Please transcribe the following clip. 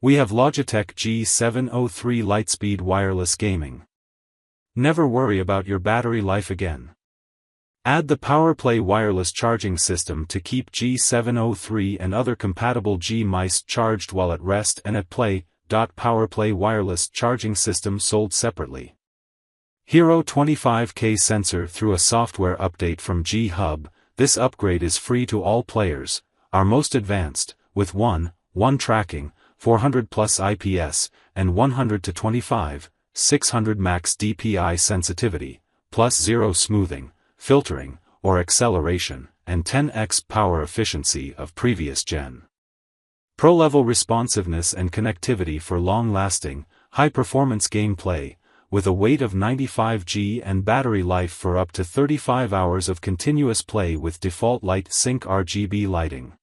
We have Logitech G703 Lightspeed Wireless Gaming. Never worry about your battery life again. Add the PowerPlay wireless charging system to keep G703 and other compatible G mice charged while at rest and at play. PowerPlay wireless charging system sold separately. Hero 25K sensor through a software update from G-Hub. This upgrade is free to all players, our most advanced, with 1 tracking, 400 plus IPS, and 100 to 25, 600 max DPI sensitivity, plus 0 smoothing, filtering, or acceleration, and 10x power efficiency of previous gen. Pro-level responsiveness and connectivity for long-lasting, high-performance gameplay, with a weight of 95 G and battery life for up to 35 hours of continuous play with default light sync RGB lighting.